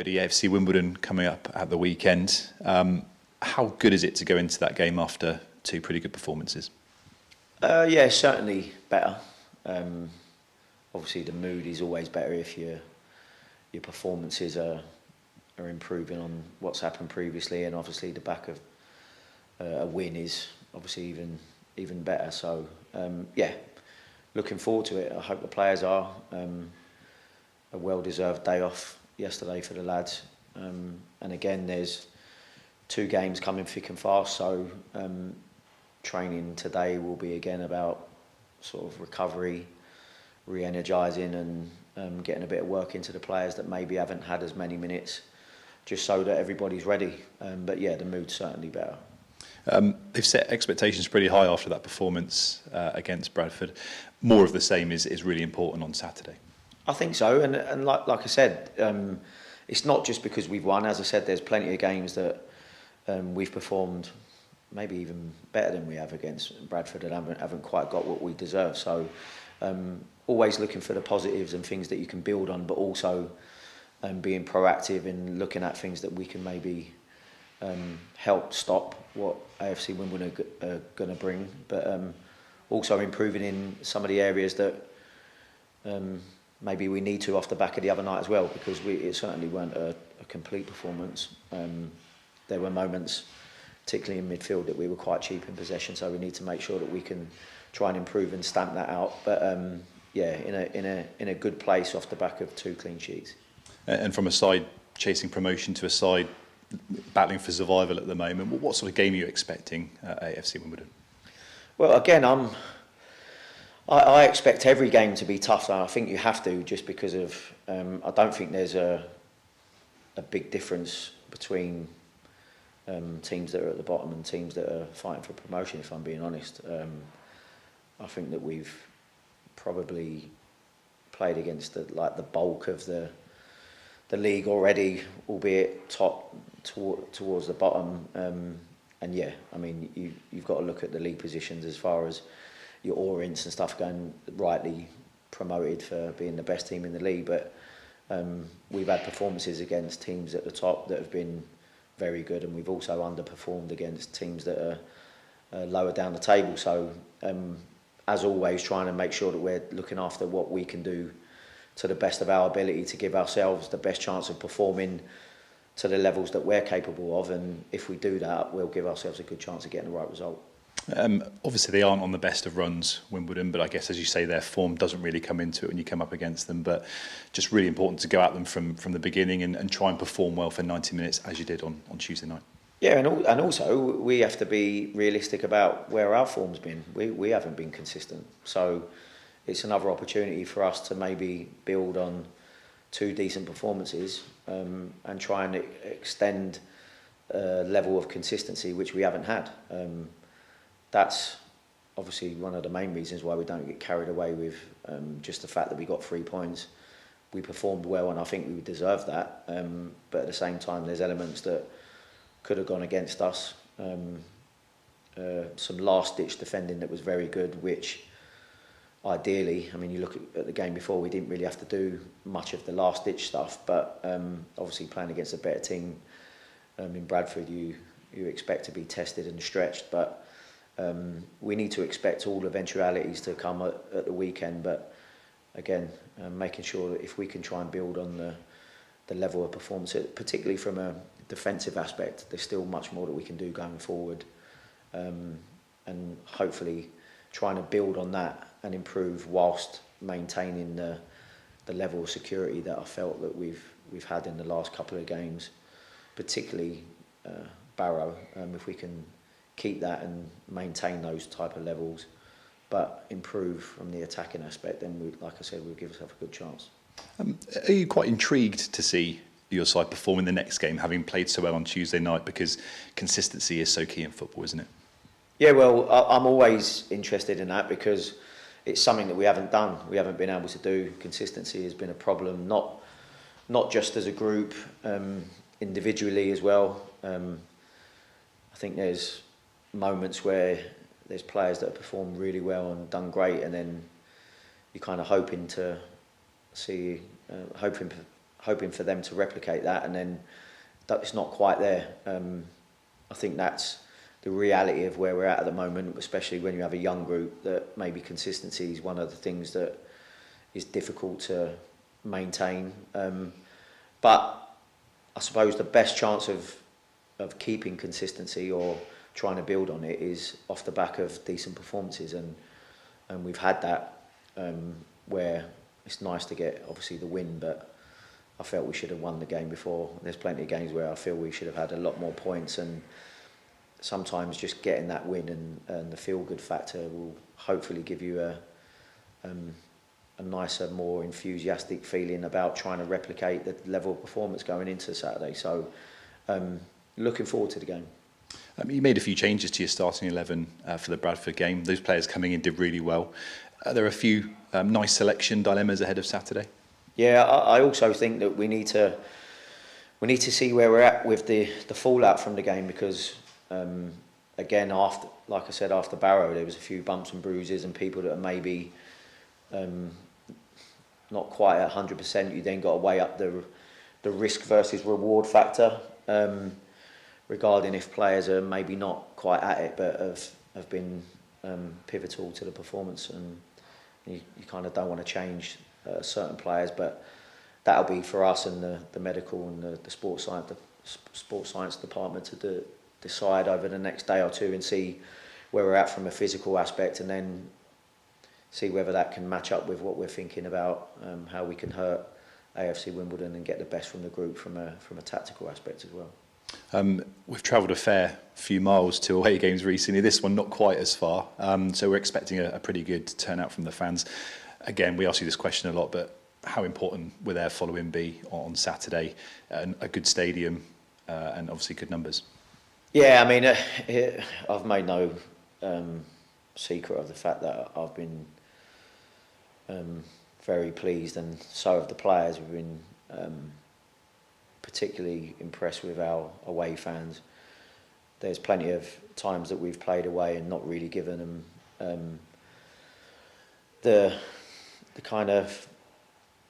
Jody, AFC Wimbledon coming up at the weekend. How good is it to go into that game after two pretty good performances? Yeah, certainly better. Obviously, the mood is always better if your performances are improving on what's happened previously, and obviously the back of a win is obviously even better. So yeah, looking forward to it. I hope the players are. A well-deserved day off yesterday for the lads, and again there's two games coming thick and fast. So training today will be again about sort of recovery, re-energising, and getting a bit of work into the players that maybe haven't had as many minutes, just so that everybody's ready. But yeah, the mood's certainly better. They've set expectations pretty high after that performance against Bradford. More of the same is really important on Saturday. I think so, and like I said, it's not just because we've won. As I said, there's plenty of games that we've performed maybe even better than we have against Bradford and haven't quite got what we deserve. So always looking for the positives and things that you can build on, but also being proactive in looking at things that we can maybe help stop what AFC Wimbledon are going to bring, but also improving in some of the areas that maybe we need to off the back of the other night as well, because it certainly weren't a complete performance. There were moments, particularly in midfield, that we were quite cheap in possession, so we need to make sure that we can try and improve and stamp that out. But yeah, in a good place off the back of two clean sheets. And from a side chasing promotion to a side battling for survival at the moment, what sort of game are you expecting at AFC Wimbledon? Well, again, I expect every game to be tough. I think you have to, just because of I don't think there's a big difference between teams that are at the bottom and teams that are fighting for promotion, if I'm being honest. I think that we've probably played against the bulk of the league already, albeit top towards the bottom. And yeah, I mean, you've got to look at the league positions as far as your Orients and stuff going rightly promoted for being the best team in the league. But we've had performances against teams at the top that have been very good, and we've also underperformed against teams that are lower down the table. So as always, trying to make sure that we're looking after what we can do to the best of our ability to give ourselves the best chance of performing to the levels that we're capable of, and if we do that, we'll give ourselves a good chance of getting the right result. Obviously they aren't on the best of runs, Wimbledon, but I guess, as you say, their form doesn't really come into it when you come up against them, but just really important to go at them from the beginning and try and perform well for 90 minutes as you did on Tuesday night. Yeah, and also we have to be realistic about where our form's been. We haven't been consistent, so it's another opportunity for us to maybe build on two decent performances and try and extend a level of consistency which we haven't had. That's obviously one of the main reasons why we don't get carried away with just the fact that we got 3 points. We performed well, and I think we deserved that. But at the same time, there's elements that could have gone against us. Some last-ditch defending that was very good, which ideally, I mean, you look at the game before, we didn't really have to do much of the last-ditch stuff. But obviously, playing against a better team in Bradford, you expect to be tested and stretched. But we need to expect all eventualities to come at the weekend, but again, making sure that if we can try and build on the level of performance, particularly from a defensive aspect, there's still much more that we can do going forward, and hopefully trying to build on that and improve whilst maintaining the level of security that I felt that we've had in the last couple of games, particularly Barrow. If we can keep that and maintain those type of levels, but improve from the attacking aspect, then like I said, we'll give ourselves a good chance. Are you quite intrigued to see your side perform in the next game, having played so well on Tuesday night, because consistency is so key in football, isn't it? Yeah, well, I'm always interested in that, because it's something that we haven't done. We haven't been able to do. Consistency has been a problem, not just as a group, individually as well. I think there's moments where there's players that have performed really well and done great, and then you're kind of hoping to see, hoping for them to replicate that, and then it's not quite there. I think that's the reality of where we're at the moment, especially when you have a young group, that maybe consistency is one of the things that is difficult to maintain. But I suppose the best chance of keeping consistency or trying to build on it is off the back of decent performances, and we've had that, where it's nice to get obviously the win, but I felt we should have won the game before. There's plenty of games where I feel we should have had a lot more points, and sometimes just getting that win and the feel-good factor will hopefully give you a nicer, more enthusiastic feeling about trying to replicate the level of performance going into Saturday. So looking forward to the game. You made a few changes to your starting 11 for the Bradford game. Those players coming in did really well. There are a few nice selection dilemmas ahead of Saturday. Yeah, I also think that we need to see where we're at with the fallout from the game, because again, after, like I said, after Barrow, there was a few bumps and bruises and people that are maybe not quite at 100%. You then got to weigh up the risk versus reward factor, regarding if players are maybe not quite at it but have been pivotal to the performance, and you kind of don't want to change certain players, but that'll be for us and the medical and the sports science department to decide over the next day or two and see where we're at from a physical aspect, and then see whether that can match up with what we're thinking about, how we can hurt AFC Wimbledon and get the best from the group from a tactical aspect as well. We've travelled a fair few miles to away games recently. This one not quite as far, so we're expecting a pretty good turnout from the fans. Again, we ask you this question a lot, but how important will their following be on Saturday? A good stadium and obviously good numbers. Yeah, I mean, I've made no secret of the fact that I've been very pleased, and so have the players. We've been particularly impressed with our away fans. There's plenty of times that we've played away and not really given them the kind of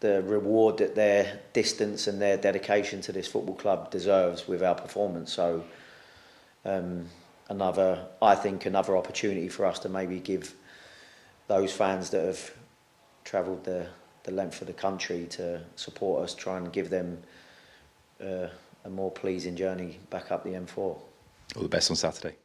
the reward that their distance and their dedication to this football club deserves with our performance. So another opportunity for us to maybe give those fans that have travelled the length of the country to support us, try and give them a more pleasing journey back up the M4. All the best on Saturday.